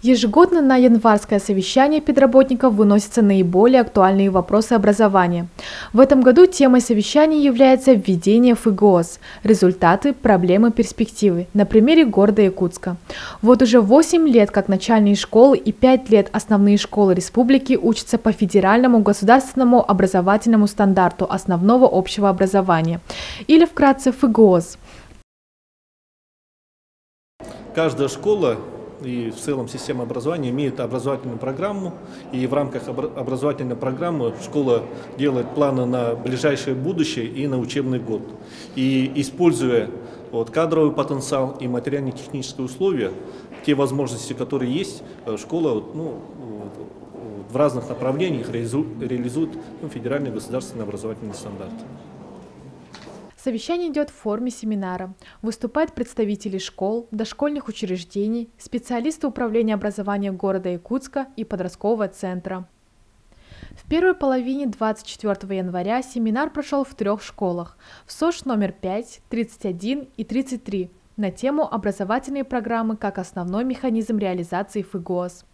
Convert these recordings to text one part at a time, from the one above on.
Ежегодно на январское совещание педработников выносятся наиболее актуальные вопросы образования. В этом году темой совещания является введение ФГОС, результаты, проблемы, перспективы на примере города Якутска. Вот уже 8 лет как начальные школы и 5 лет основные школы республики учатся по федеральному государственному образовательному стандарту основного общего образования, или вкратце ФГОС. Каждая школа и в целом система образования имеет образовательную программу, и в рамках образовательной программы школа делает планы на ближайшее будущее и на учебный год. И используя кадровый потенциал и материально-технические условия, те возможности, которые есть, школа в разных направлениях реализует федеральный государственный образовательный стандарт. Совещание идет в форме семинара. Выступают представители школ, дошкольных учреждений, специалисты управления образования города Якутска и подросткового центра. В первой половине 24 января семинар прошел в 3 школах – в СОШ номер 5, 31 и 33 на тему «Образовательные программы как основной механизм реализации ФГОС».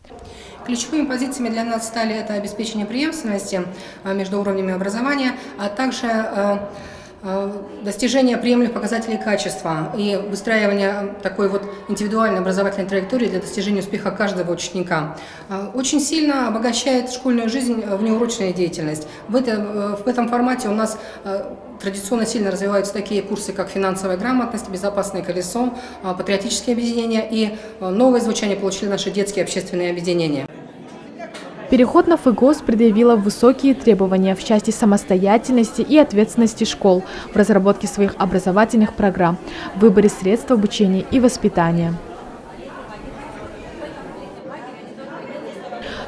Ключевыми позициями для нас стали это обеспечение преемственности между уровнями образования, а также достижение приемлемых показателей качества и выстраивание такой индивидуальной образовательной траектории для достижения успеха каждого ученика. Очень сильно обогащает школьную жизнь внеурочная деятельность. В этом формате у нас традиционно сильно развиваются такие курсы, как финансовая грамотность, безопасное колесо, патриотические объединения, и новое звучание получили наши детские общественные объединения. Переход на ФГОС предъявила высокие требования в части самостоятельности и ответственности школ в разработке своих образовательных программ, выборе средств обучения и воспитания.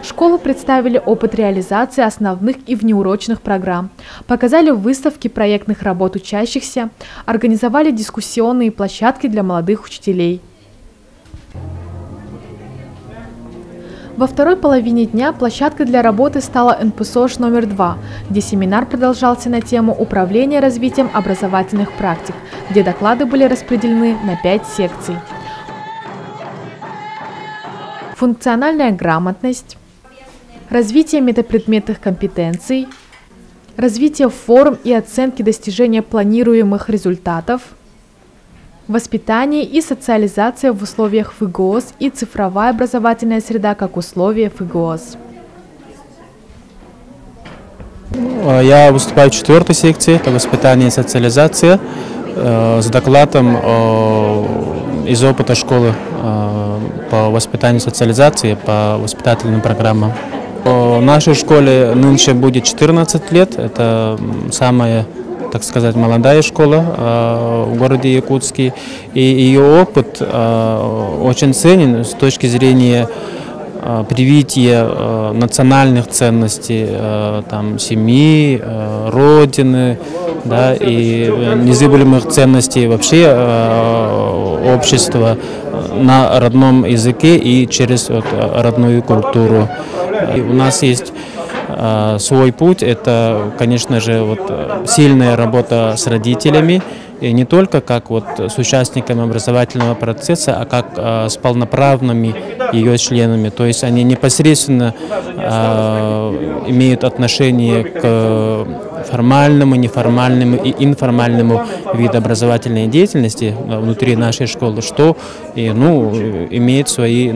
Школы представили опыт реализации основных и внеурочных программ, показали выставки проектных работ учащихся, организовали дискуссионные площадки для молодых учителей. Во второй половине дня площадкой для работы стала НПСОШ номер 2, где семинар продолжался на тему управления развитием образовательных практик, где доклады были распределены на 5 секций. Функциональная грамотность, развитие метапредметных компетенций, развитие форм и оценки достижения планируемых результатов, воспитание и социализация в условиях ФГОС и цифровая образовательная среда как условие ФГОС. Я выступаю в 4-й секции, это воспитание и социализация, с докладом из опыта школы по воспитанию и социализации, по воспитательным программам. В нашей школе нынче будет 14 лет, это самая, так сказать, молодая школа в городе Якутске, и ее опыт очень ценен с точки зрения привития национальных ценностей, семьи, родины, да, и незыблемых ценностей вообще общества на родном языке и через родную культуру. И у нас есть свой путь, это, конечно же, сильная работа с родителями, и не только как с участниками образовательного процесса, а как с полноправными ее членами. То есть они непосредственно имеют отношение к формальному, неформальному и информальному виду образовательной деятельности внутри нашей школы, что имеет свои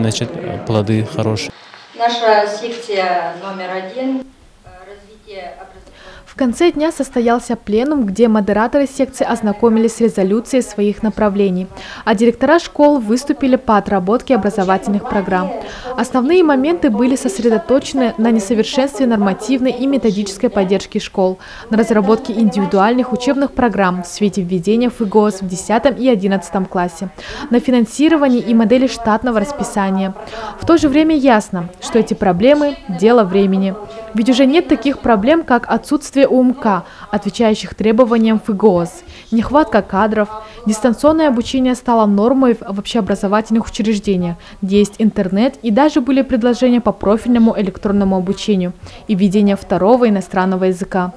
плоды хорошие. Наша секция номер 1 развитие образования. В конце дня состоялся пленум, где модераторы секции ознакомились с резолюцией своих направлений, а директора школ выступили по отработке образовательных программ. Основные моменты были сосредоточены на несовершенстве нормативной и методической поддержки школ, на разработке индивидуальных учебных программ в свете введения ФГОС в 10 и 11 классе, на финансировании и модели штатного расписания. В то же время ясно, что эти проблемы – дело времени. Ведь уже нет таких проблем, как отсутствие УМК, отвечающих требованиям ФГОС, нехватка кадров, Дистанционное обучение стало нормой в общеобразовательных учреждениях, где есть интернет, и даже были предложения по профильному электронному обучению и введение второго иностранного языка.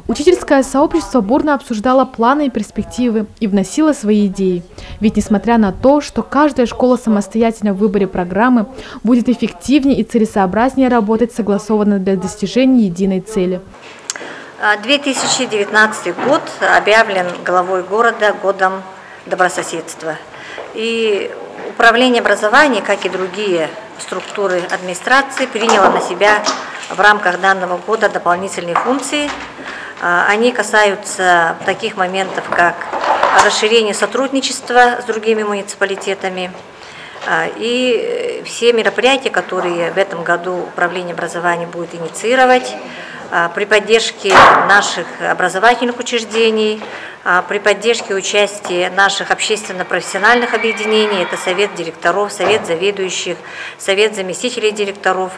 Учительское сообщество бурно обсуждало планы и перспективы и вносило свои идеи. Ведь несмотря на то, что каждая школа самостоятельно в выборе программы будет эффективнее и целесообразнее работать согласованно для достижения единой цели. 2019 год объявлен главой города годом добрососедства. И управление образования, как и другие структуры администрации, приняло на себя в рамках данного года дополнительные функции. Они касаются таких моментов, как расширение сотрудничества с другими муниципалитетами и все мероприятия, которые в этом году управление образования будет инициировать, при поддержке наших образовательных учреждений, при поддержке участия наших общественно-профессиональных объединений, это совет директоров, совет заведующих, совет заместителей директоров,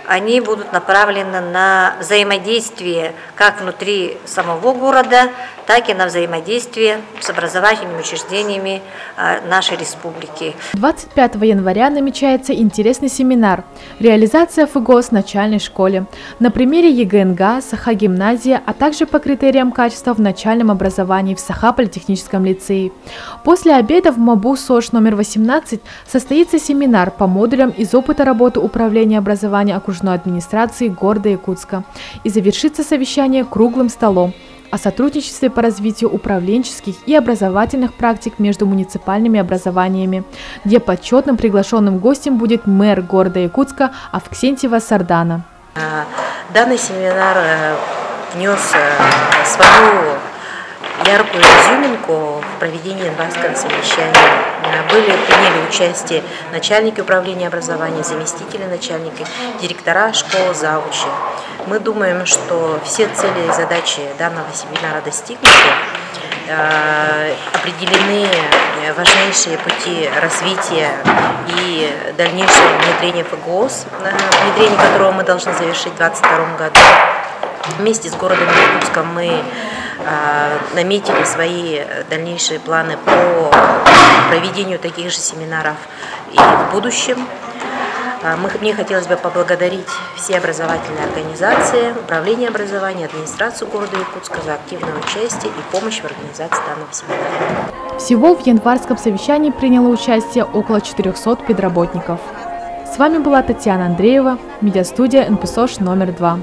они будут направлены на взаимодействие как внутри самого города, так и на взаимодействие с образовательными учреждениями нашей республики. 25 января намечается интересный семинар «Реализация ФГОС в начальной школе» на примере ЕГНГ, Саха-гимназия, а также по критериям качества в начальном образовании в Саха-политехническом лицее. После обеда в МАБУ СОЖ номер 18 состоится семинар по модулям из опыта работы управления образования окружной администрации города Якутска и завершится совещание круглым столом о сотрудничестве по развитию управленческих и образовательных практик между муниципальными образованиями, где почетным приглашенным гостем будет мэр города Якутска Авксентьева Сардана. Данный семинар внес свою яркую изюминку в проведении январского совещания. Приняли участие начальники управления образования, заместители начальника, директора школ, завучи. Мы думаем, что все цели и задачи данного семинара достигнуты. Определены важнейшие пути развития и дальнейшего внедрения ФГОС, внедрение которого мы должны завершить в 2022 году. Вместе с городом Якутском мы наметили свои дальнейшие планы по проведению таких же семинаров и в будущем. Мне хотелось бы поблагодарить все образовательные организации, управление образования, администрацию города Якутска за активное участие и помощь в организации данного семинара. Всего в январском совещании приняло участие около 400 педработников. С вами была Татьяна Андреева, медиастудия НПСОЖ номер 2.